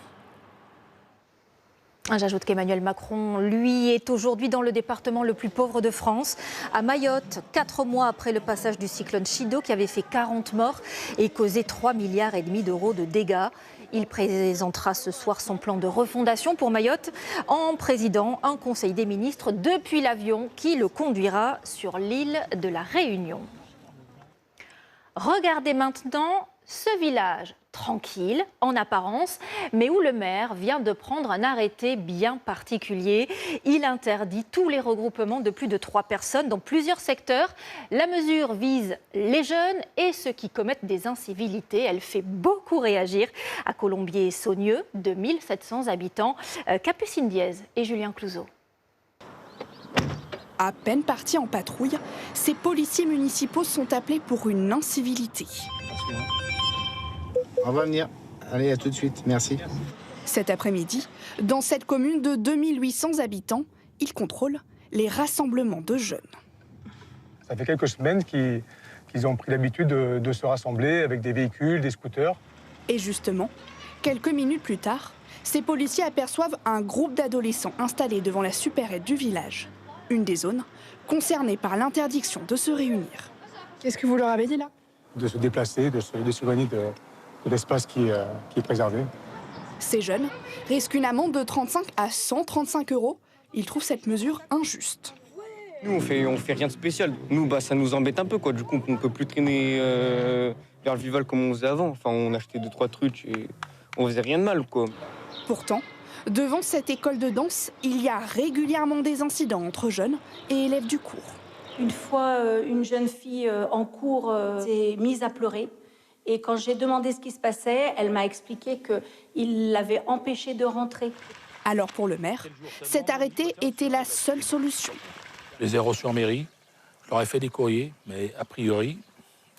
J'ajoute qu'Emmanuel Macron, lui, est aujourd'hui dans le département le plus pauvre de France, à Mayotte, 4 mois après le passage du cyclone Chido qui avait fait 40 morts et causé 3,5 milliards d'euros de dégâts. Il présentera ce soir son plan de refondation pour Mayotte en présidant un conseil des ministres depuis l'avion qui le conduira sur l'île de la Réunion. Regardez maintenant ce village tranquille en apparence, mais où le maire vient de prendre un arrêté bien particulier. Il interdit tous les regroupements de plus de 3 personnes dans plusieurs secteurs. La mesure vise les jeunes et ceux qui commettent des incivilités. Elle fait beaucoup réagir à Colombier-Saunieux, 2700 habitants. Capucine Diez et Julien Clouzot. À peine partis en patrouille, ces policiers municipaux sont appelés pour une incivilité. On va venir. Allez, à tout de suite. Merci. Cet après-midi, dans cette commune de 2800 habitants, ils contrôlent les rassemblements de jeunes. Ça fait quelques semaines qu'ils ont pris l'habitude de se rassembler avec des véhicules, des scooters. Et justement, quelques minutes plus tard, ces policiers aperçoivent un groupe d'adolescents installés devant la supérette du village, une des zones concernées par l'interdiction de se réunir. Qu'est-ce que vous leur avez dit là? De se déplacer, de s'éloigner de l'espace qui est préservé. Ces jeunes risquent une amende de 35 à 135 €. Ils trouvent cette mesure injuste. Nous, on fait rien de spécial. Nous, ça nous embête un peu, quoi. Du coup, on peut plus traîner vers le Vival comme on faisait avant. Enfin, on achetait 2-3 trucs et on faisait rien de mal, quoi. Pourtant, devant cette école de danse, il y a régulièrement des incidents entre jeunes et élèves du cours. Une fois, une jeune fille en cours s'est mise à pleurer. Et quand j'ai demandé ce qui se passait, elle m'a expliqué qu'il l'avait empêchée de rentrer. Alors pour le maire, cet arrêté était la seule solution. Les érosions en mairie, je leur ai fait des courriers, mais a priori,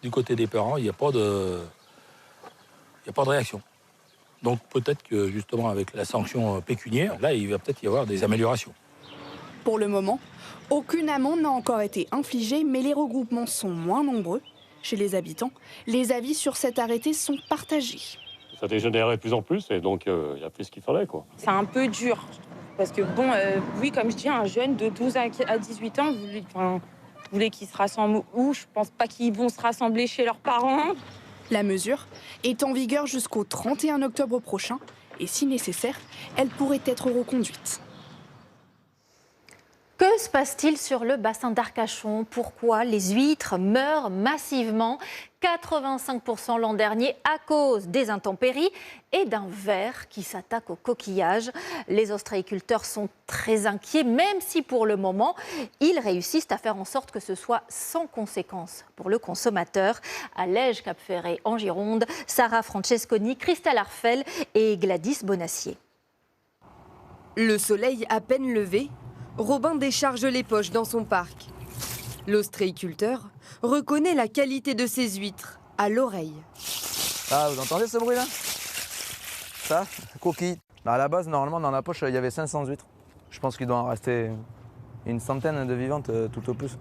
du côté des parents, il n'y a pas de réaction. Donc peut-être que justement avec la sanction pécuniaire, là il va peut-être y avoir des améliorations. Pour le moment, aucune amende n'a encore été infligée, mais les regroupements sont moins nombreux. Chez les habitants, les avis sur cet arrêté sont partagés. Ça dégénère de plus en plus et donc il y a plus ce qu'il fallait, quoi. C'est un peu dur parce que bon, oui, comme je dis, un jeune de 12 à 18 ans, vous voulez qu'ils se rassemblent où? Je pense pas qu'ils vont se rassembler chez leurs parents. La mesure est en vigueur jusqu'au 31 octobre prochain et si nécessaire, elle pourrait être reconduite. Que se passe-t-il sur le bassin d'Arcachon? Pourquoi les huîtres meurent massivement? 85% l'an dernier à cause des intempéries et d'un ver qui s'attaque aux coquillages. Les ostréiculteurs sont très inquiets, même si pour le moment, ils réussissent à faire en sorte que ce soit sans conséquence pour le consommateur. À Lège, Cap-Ferré, en Gironde, Sarah Francesconi, Christelle Arfel et Gladys Bonassier. Le soleil à peine levé, Robin décharge les poches dans son parc. L'ostréiculteur reconnaît la qualité de ses huîtres à l'oreille. Ah, vous entendez ce bruit-là? Ça, coquille. À la base, normalement, dans la poche, il y avait 500 huîtres. Je pense qu'il doit en rester une centaine de vivantes tout au plus.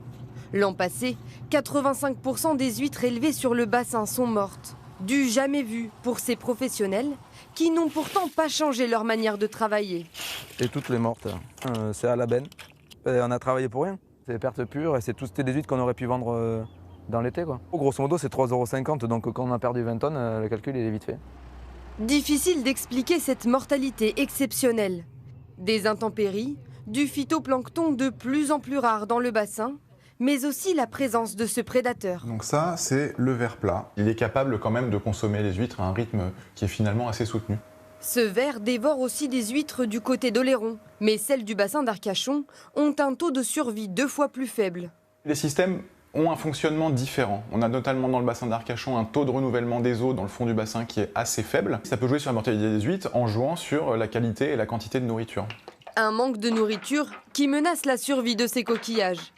L'an passé, 85% des huîtres élevées sur le bassin sont mortes. Du jamais vu pour ces professionnels qui n'ont pourtant pas changé leur manière de travailler. Et toutes les mortes, c'est à la benne. Et on a travaillé pour rien. C'est perte pure et c'était des huîtres qu'on aurait pu vendre dans l'été, quoi. Grosso modo, c'est 3,50 €, donc quand on a perdu 20 tonnes, le calcul il est vite fait. Difficile d'expliquer cette mortalité exceptionnelle. Des intempéries, du phytoplancton de plus en plus rare dans le bassin, mais aussi la présence de ce prédateur. Donc ça, c'est le ver plat. Il est capable quand même de consommer les huîtres à un rythme qui est finalement assez soutenu. Ce ver dévore aussi des huîtres du côté d'Oléron, mais celles du bassin d'Arcachon ont un taux de survie 2 fois plus faible. Les systèmes ont un fonctionnement différent. On a notamment dans le bassin d'Arcachon un taux de renouvellement des eaux dans le fond du bassin qui est assez faible. Ça peut jouer sur la mortalité des huîtres en jouant sur la qualité et la quantité de nourriture. Un manque de nourriture qui menace la survie de ces coquillages.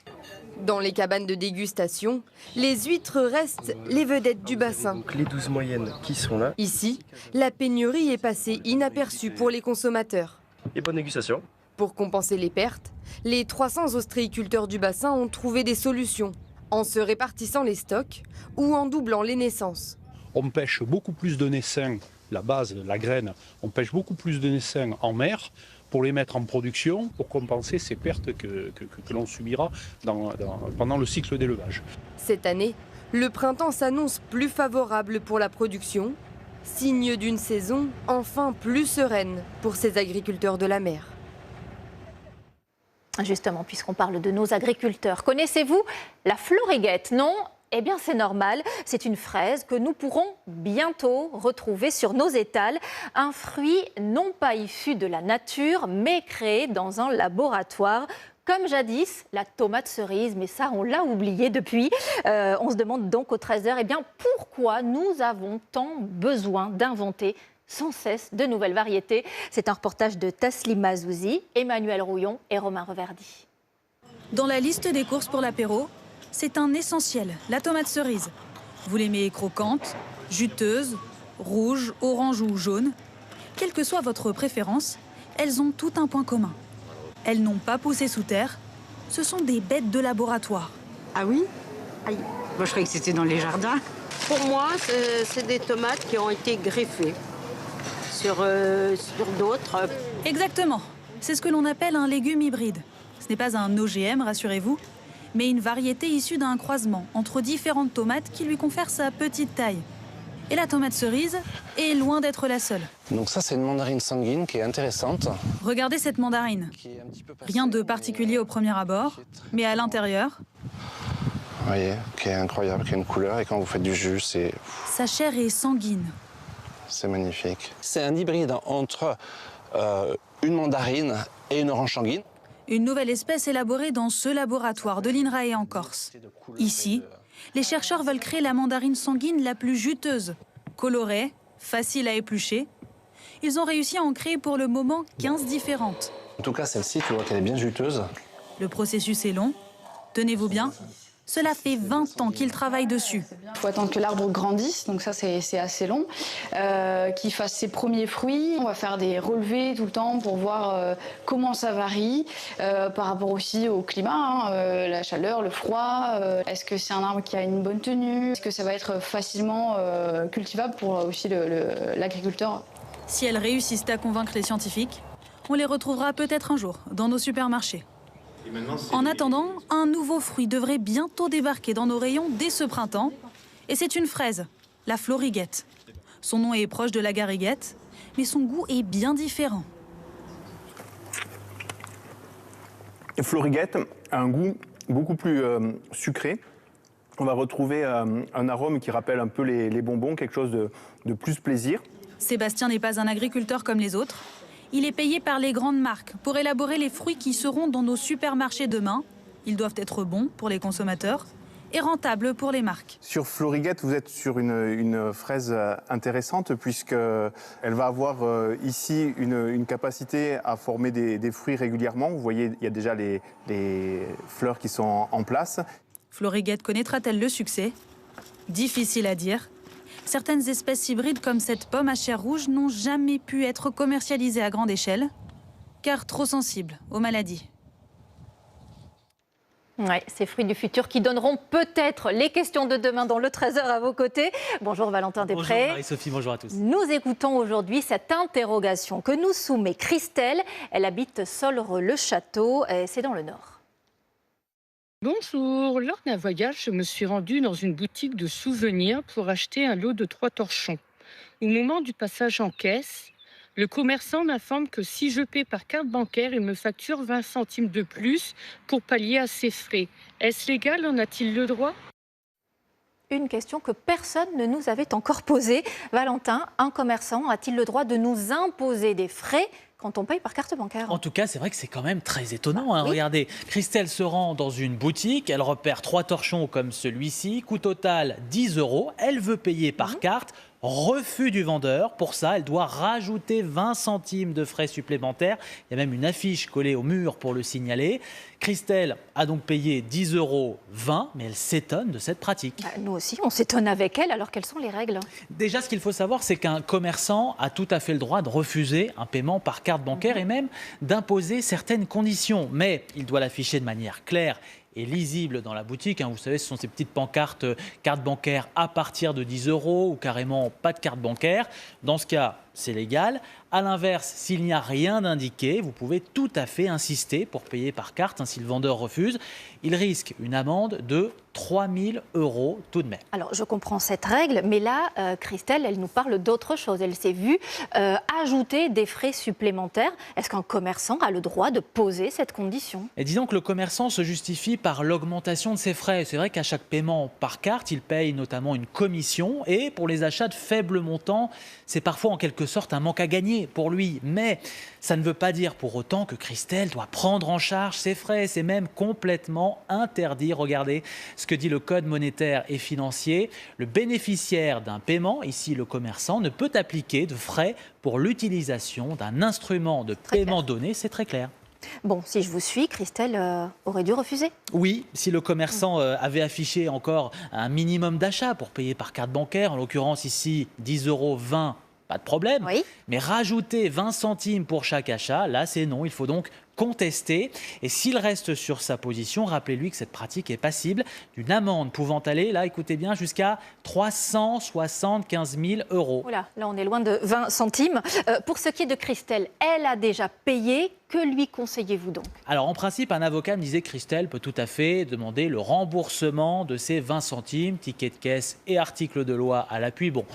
Dans les cabanes de dégustation, les huîtres restent les vedettes du bassin. Donc les 12 moyennes qui sont là. Ici, la pénurie est passée inaperçue pour les consommateurs. Et bonne dégustation. Pour compenser les pertes, les 300 ostréiculteurs du bassin ont trouvé des solutions, en se répartissant les stocks ou en doublant les naissances. On pêche beaucoup plus de naissins, la base, la graine, on pêche beaucoup plus de naissins en mer pour les mettre en production, pour compenser ces pertes que l'on subira pendant le cycle d'élevage. Cette année, le printemps s'annonce plus favorable pour la production, signe d'une saison enfin plus sereine pour ces agriculteurs de la mer. Justement, puisqu'on parle de nos agriculteurs, connaissez-vous la floriguette, non ? Eh bien, c'est normal, c'est une fraise que nous pourrons bientôt retrouver sur nos étals. Un fruit non pas issu de la nature, mais créé dans un laboratoire. Comme jadis, la tomate cerise, mais ça, on l'a oublié depuis. On se demande donc au 13h, eh bien, pourquoi nous avons tant besoin d'inventer sans cesse de nouvelles variétés. C'est un reportage de Taslima Zouzi, Emmanuel Rouillon et Romain Reverdy. Dans la liste des courses pour l'apéro, c'est un essentiel, la tomate cerise. Vous l'aimez croquante, juteuse, rouge, orange ou jaune. Quelle que soit votre préférence, elles ont tout un point commun. Elles n'ont pas poussé sous terre, ce sont des bêtes de laboratoire. Ah oui? Aïe. Moi, je croyais que c'était dans les jardins. Pour moi, c'est des tomates qui ont été greffées sur d'autres. Exactement. C'est ce que l'on appelle un légume hybride. Ce n'est pas un OGM, rassurez-vous, mais une variété issue d'un croisement entre différentes tomates qui lui confère sa petite taille. Et la tomate cerise est loin d'être la seule. Donc ça, c'est une mandarine sanguine qui est intéressante. Regardez cette mandarine. Rien de particulier au premier abord, mais à l'intérieur... Vous voyez, qui est incroyable, qui a une couleur, et quand vous faites du jus, c'est... Sa chair est sanguine. C'est magnifique. C'est un hybride entre une mandarine et une orange sanguine. Une nouvelle espèce élaborée dans ce laboratoire de l'INRAE en Corse. Ici, les chercheurs veulent créer la mandarine sanguine la plus juteuse, colorée, facile à éplucher. Ils ont réussi à en créer pour le moment 15 différentes. En tout cas, celle-ci, tu vois qu'elle est bien juteuse. Le processus est long. Tenez-vous bien, cela fait 20 ans qu'ils travaillent dessus. Il faut attendre que l'arbre grandisse, donc ça c'est assez long, qu'il fasse ses premiers fruits. On va faire des relevés tout le temps pour voir comment ça varie, par rapport aussi au climat, la chaleur, le froid. Est-ce que c'est un arbre qui a une bonne tenue? Est-ce que ça va être facilement cultivable pour aussi l'agriculteur? Si elles réussissent à convaincre les scientifiques, on les retrouvera peut-être un jour dans nos supermarchés. En attendant, un nouveau fruit devrait bientôt débarquer dans nos rayons dès ce printemps. Et c'est une fraise, la floriguette. Son nom est proche de la gariguette, mais son goût est bien différent. Floriguette a un goût beaucoup plus sucré. On va retrouver un arôme qui rappelle un peu les bonbons, quelque chose de plus plaisir. Sébastien n'est pas un agriculteur comme les autres. Il est payé par les grandes marques pour élaborer les fruits qui seront dans nos supermarchés demain. Ils doivent être bons pour les consommateurs et rentables pour les marques. Sur Floriguette, vous êtes sur une fraise intéressante puisqu'elle va avoir ici une capacité à former des fruits régulièrement. Vous voyez, il y a déjà les fleurs qui sont en place. Floriguette connaîtra-t-elle le succès? Difficile à dire. Certaines espèces hybrides comme cette pomme à chair rouge n'ont jamais pu être commercialisées à grande échelle, car trop sensibles aux maladies. Ouais, ces fruits du futur qui donneront peut-être les questions de demain dans le 13h à vos côtés. Bonjour Valentin Després. Bonjour Marie-Sophie, bonjour à tous. Nous écoutons aujourd'hui cette interrogation que nous soumet Christelle. Elle habite Solre-le-Château, c'est dans le Nord. Bonjour, lors d'un voyage, je me suis rendue dans une boutique de souvenirs pour acheter un lot de 3 torchons. Au moment du passage en caisse, le commerçant m'informe que si je paie par carte bancaire, il me facture 20 centimes de plus pour pallier à ses frais. Est-ce légal? En a-t-il le droit? Une question que personne ne nous avait encore posée. Valentin, un commerçant a-t-il le droit de nous imposer des frais quand on paye par carte bancaire? En tout cas, c'est vrai que c'est quand même très étonnant. Oui. Regardez, Christelle se rend dans une boutique, elle repère 3 torchons comme celui-ci, coût total 10 €. Elle veut payer par carte, refus du vendeur. Pour ça, elle doit rajouter 20 centimes de frais supplémentaires. Il y a même une affiche collée au mur pour le signaler. Christelle a donc payé 10,20 €, mais elle s'étonne de cette pratique. Nous aussi, on s'étonne avec elle. Alors, quelles sont les règles? Déjà, ce qu'il faut savoir, c'est qu'un commerçant a tout à fait le droit de refuser un paiement par carte bancaire et même d'imposer certaines conditions. Mais il doit l'afficher de manière claire et lisible dans la boutique. Vous savez, ce sont ces petites pancartes carte bancaire à partir de 10 € ou carrément pas de carte bancaire. Dans ce cas, c'est légal. A l'inverse, s'il n'y a rien d'indiqué, vous pouvez tout à fait insister pour payer par carte. Si le vendeur refuse, il risque une amende de 3 000 € tout de même. Alors, je comprends cette règle, mais là, Christelle, elle nous parle d'autre chose. Elle s'est vue ajouter des frais supplémentaires. Est-ce qu'un commerçant a le droit de poser cette condition? Et disons que le commerçant se justifie par l'augmentation de ses frais. C'est vrai qu'à chaque paiement par carte, il paye notamment une commission. Et pour les achats de faibles montants, c'est parfois en quelque sorte un manque à gagner pour lui. Mais ça ne veut pas dire pour autant que Christelle doit prendre en charge ses frais. C'est même complètement interdit. Regardez ce que dit le Code monétaire et financier. Le bénéficiaire d'un paiement, ici le commerçant, ne peut appliquer de frais pour l'utilisation d'un instrument de paiement donné. C'est très clair. Bon, si je vous suis, Christelle aurait dû refuser. Oui, si le commerçant avait affiché encore un minimum d'achat pour payer par carte bancaire, en l'occurrence ici 10,20 €, pas de problème. Oui. Mais rajouter 20 centimes pour chaque achat, là c'est non. Il faut donc contester. Et s'il reste sur sa position, rappelez-lui que cette pratique est passible d'une amende pouvant aller, là écoutez bien, jusqu'à 375 000 €. Voilà, là on est loin de 20 centimes. Pour ce qui est de Christelle, elle a déjà payé. Que lui conseillez-vous donc? Alors en principe, un avocat me disait que Christelle peut tout à fait demander le remboursement de ses 20 centimes, ticket de caisse et article de loi à l'appui. Bon,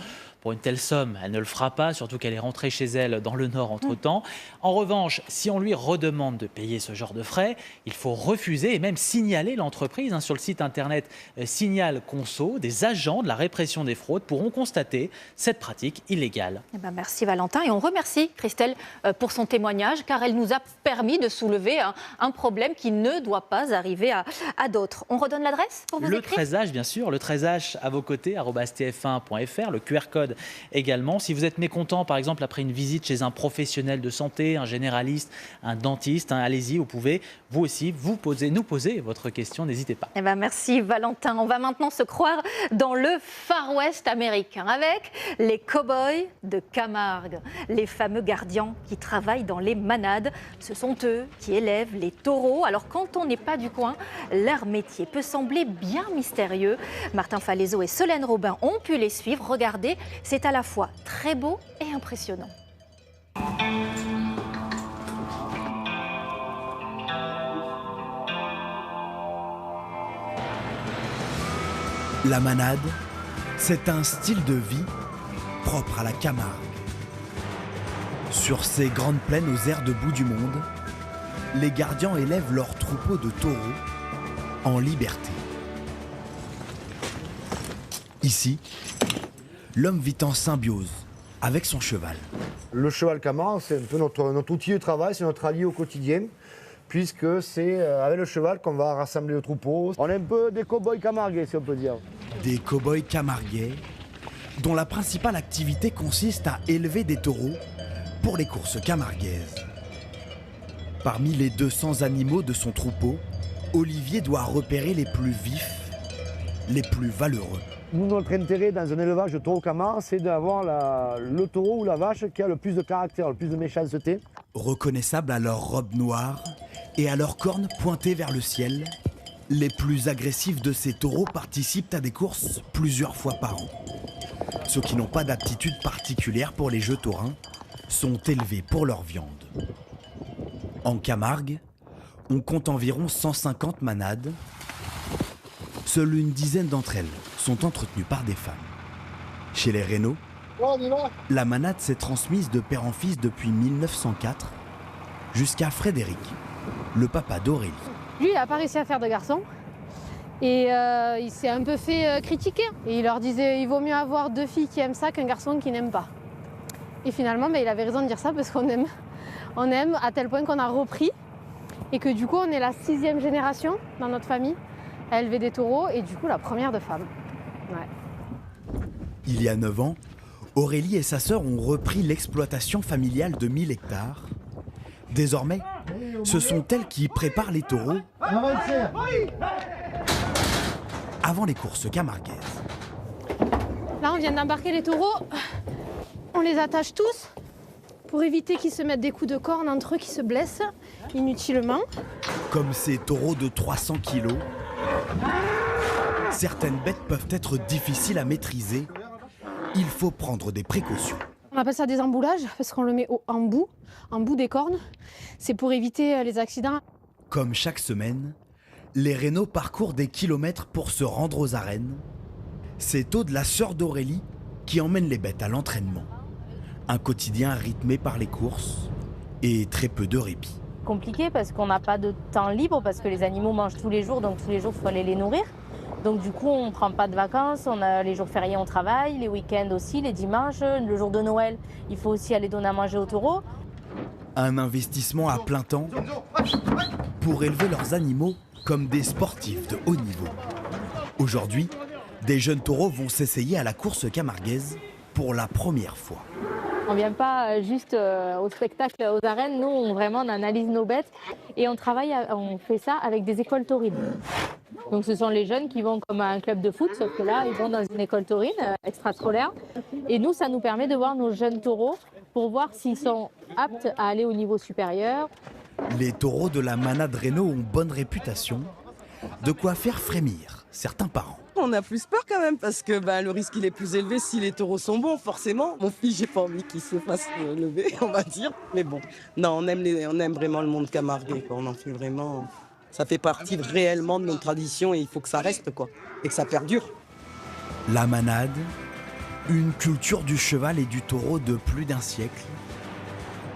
Pour une telle somme, elle ne le fera pas, surtout qu'elle est rentrée chez elle dans le Nord entre-temps. En revanche, si on lui redemande de payer ce genre de frais, il faut refuser et même signaler l'entreprise. Sur le site internet Signal Conso, des agents de la répression des fraudes pourront constater cette pratique illégale. Eh ben merci Valentin, et on remercie Christelle pour son témoignage, car elle nous a permis de soulever un problème qui ne doit pas arriver à d'autres. On redonne l'adresse pour vous Le écrire ? 13H, bien sûr, le 13H à vos côtés, @tf1.fr, le QR code également. Si vous êtes mécontent, par exemple, après une visite chez un professionnel de santé, un généraliste, un dentiste, allez-y, vous pouvez, vous aussi, nous poser votre question, n'hésitez pas. Eh ben merci Valentin. On va maintenant se croire dans le Far West américain avec les cow-boys de Camargue, les fameux gardiens qui travaillent dans les manades. Ce sont eux qui élèvent les taureaux. Alors quand on n'est pas du coin, leur métier peut sembler bien mystérieux. Martin Falaiseau et Solène Robin ont pu les suivre. Regardez, c'est à la fois très beau et impressionnant. La manade, c'est un style de vie propre à la Camargue. Sur ces grandes plaines aux airs de bout du monde, les gardiens élèvent leurs troupeaux de taureaux en liberté. Ici, l'homme vit en symbiose avec son cheval. Le cheval Camargue, c'est un peu notre outil de travail, c'est notre allié au quotidien, puisque c'est avec le cheval qu'on va rassembler le troupeau. On est un peu des cow-boys camarguais, si on peut dire. Des cow-boys camarguais, dont la principale activité consiste à élever des taureaux pour les courses camarguaises. Parmi les 200 animaux de son troupeau, Olivier doit repérer les plus vifs, les plus valeureux. Nous, notre intérêt dans un élevage de taureaux Camargue, c'est d'avoir le taureau ou la vache qui a le plus de caractère, le plus de méchanceté. Reconnaissables à leur robe noire et à leurs cornes pointées vers le ciel, les plus agressifs de ces taureaux participent à des courses plusieurs fois par an. Ceux qui n'ont pas d'aptitude particulière pour les jeux taurins sont élevés pour leur viande. En Camargue, on compte environ 150 manades. Seule une dizaine d'entre elles sont entretenues par des femmes. Chez les Reynaud, la manade s'est transmise de père en fils depuis 1904 jusqu'à Frédéric, le papa d'Aurélie. Lui, il n'a pas réussi à faire de garçon et il s'est un peu fait critiquer. Et il leur disait il vaut mieux avoir 2 filles qui aiment ça qu'un garçon qui n'aime pas. Et finalement, il avait raison de dire ça parce qu'on aime. On aime à tel point qu'on a repris et que du coup, on est la 6e génération dans notre famille à élever des taureaux et du coup, la première de femmes. Ouais. Il y a 9 ans, Aurélie et sa sœur ont repris l'exploitation familiale de 1000 hectares. Désormais, ce sont elles qui préparent les taureaux avant les courses camarguaises. Là, on vient d'embarquer les taureaux. On les attache tous pour éviter qu'ils se mettent des coups de corne entre eux, qui se blessent inutilement. Comme ces taureaux de 300 kilos, certaines bêtes peuvent être difficiles à maîtriser. Il faut prendre des précautions. On appelle ça des emboulages parce qu'on le met en bout des cornes. C'est pour éviter les accidents. Comme chaque semaine, les Reynaud parcourent des kilomètres pour se rendre aux arènes. C'est Aude, la sœur d'Aurélie, qui emmène les bêtes à l'entraînement. Un quotidien rythmé par les courses et très peu de répit. Compliqué parce qu'on n'a pas de temps libre, parce que les animaux mangent tous les jours, donc tous les jours, il faut aller les nourrir. Donc du coup, on ne prend pas de vacances, on a les jours fériés, on travaille, les week-ends aussi, les dimanches, le jour de Noël, il faut aussi aller donner à manger aux taureaux. Un investissement à plein temps pour élever leurs animaux comme des sportifs de haut niveau. Aujourd'hui, des jeunes taureaux vont s'essayer à la course camarguaise pour la première fois. On ne vient pas juste au spectacle aux arènes, nous on analyse nos bêtes et on fait ça avec des écoles taurines. Donc ce sont les jeunes qui vont comme à un club de foot, sauf que là ils vont dans une école taurine extrascolaire. Et nous ça nous permet de voir nos jeunes taureaux pour voir s'ils sont aptes à aller au niveau supérieur. Les taureaux de la manade Reynaud ont bonne réputation, de quoi faire frémir certains parents. On a plus peur quand même parce que le risque il est plus élevé si les taureaux sont bons, forcément. Mon fils, j'ai pas envie qu'il se fasse lever, on va dire. Mais bon, non, on aime vraiment le monde camarguais, quoi. On en fait vraiment. Ça fait partie réellement de notre tradition et il faut que ça reste, quoi. Et que ça perdure. La manade, Une culture du cheval et du taureau de plus d'un siècle.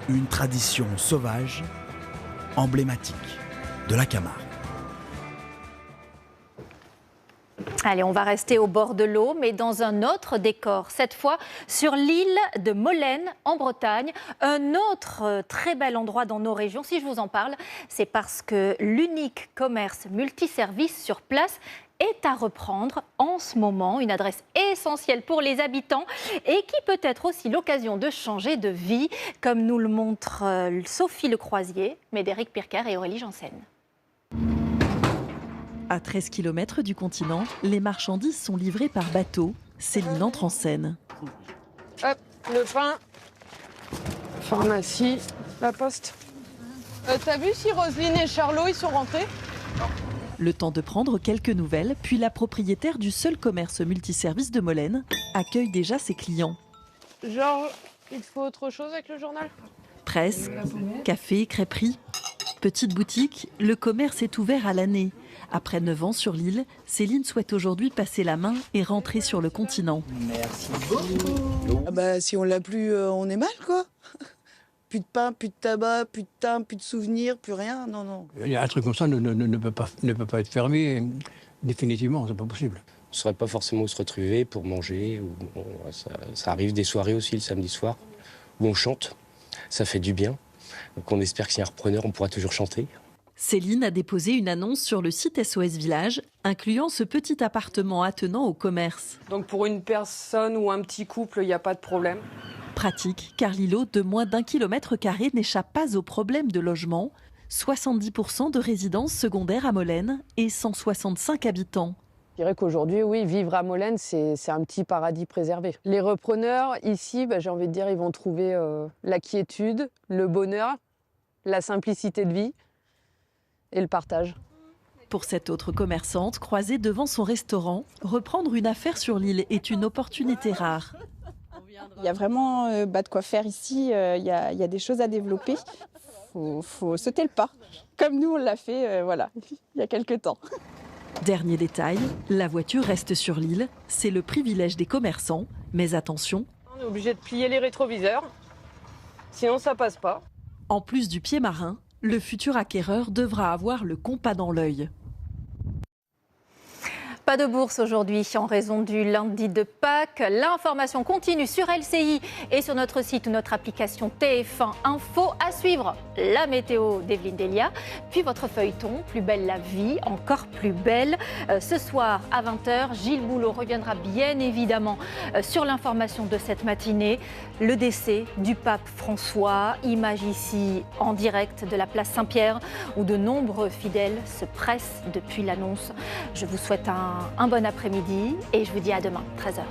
Une tradition sauvage, emblématique de la Camargue. Allez, on va rester au bord de l'eau, mais dans un autre décor. Cette fois, sur l'île de Molène, en Bretagne. Un autre très bel endroit dans nos régions. Si je vous en parle, c'est parce que l'unique commerce multiservice sur place est à reprendre en ce moment. Une adresse essentielle pour les habitants et qui peut être aussi l'occasion de changer de vie, comme nous le montrent Sophie Lecroisier, Médéric Pirker et Aurélie Janssen. À 13 km du continent, les marchandises sont livrées par bateau. Céline entre en scène. Hop, le pain, pharmacie, la poste. T'as vu si Roselyne et Charlot ils sont rentrés? Le temps de prendre quelques nouvelles, puis la propriétaire du seul commerce multiservice de Molène accueille déjà ses clients. Genre, il faut autre chose avec le journal? Presse, café, crêperie. Petite boutique, le commerce est ouvert à l'année. Après 9 ans sur l'île, Céline souhaite aujourd'hui passer la main et rentrer sur le continent. Merci beaucoup. Ah bah, si on l'a plus, on est mal quoi. Plus de pain, plus de tabac, plus de thym, plus de souvenirs, plus rien, non, non. Un truc comme ça ne peut pas être fermé définitivement, c'est pas possible. On ne saurait pas forcément où se retrouver pour manger. Ça arrive des soirées aussi le samedi soir où on chante, ça fait du bien. Donc on espère que s'il y a un repreneur, on pourra toujours chanter. Céline a déposé une annonce sur le site SOS Village, incluant ce petit appartement attenant au commerce. Donc pour une personne ou un petit couple, il n'y a pas de problème. Pratique, car l'îlot de moins d'1 km² n'échappe pas au problème de logement. 70% de résidences secondaires à Molène et 165 habitants. Je dirais qu'aujourd'hui, oui, vivre à Molène, c'est un petit paradis préservé. Les repreneurs, ici, j'ai envie de dire, ils vont trouver la quiétude, le bonheur, la simplicité de vie et le partage. Pour cette autre commerçante, croisée devant son restaurant, reprendre une affaire sur l'île est une opportunité rare. Il y a vraiment de quoi faire ici, il y a des choses à développer. Faut sauter le pas, comme nous on l'a fait il y a quelques temps. Dernier détail, la voiture reste sur l'île, c'est le privilège des commerçants, mais attention. On est obligé de plier les rétroviseurs, sinon ça passe pas. En plus du pied marin, le futur acquéreur devra avoir le compas dans l'œil. Pas de bourse aujourd'hui en raison du lundi de Pâques. L'information continue sur LCI et sur notre site ou notre application TF1 Info. À suivre, la météo d'Evelyne Delia, puis votre feuilleton, Plus belle la vie, encore plus belle. Ce soir à 20h, Gilles Boulot reviendra bien évidemment sur l'information de cette matinée. Le décès du pape François, image ici en direct de la place Saint-Pierre où de nombreux fidèles se pressent depuis l'annonce. Je vous souhaite un bon après-midi et je vous dis à demain, 13h.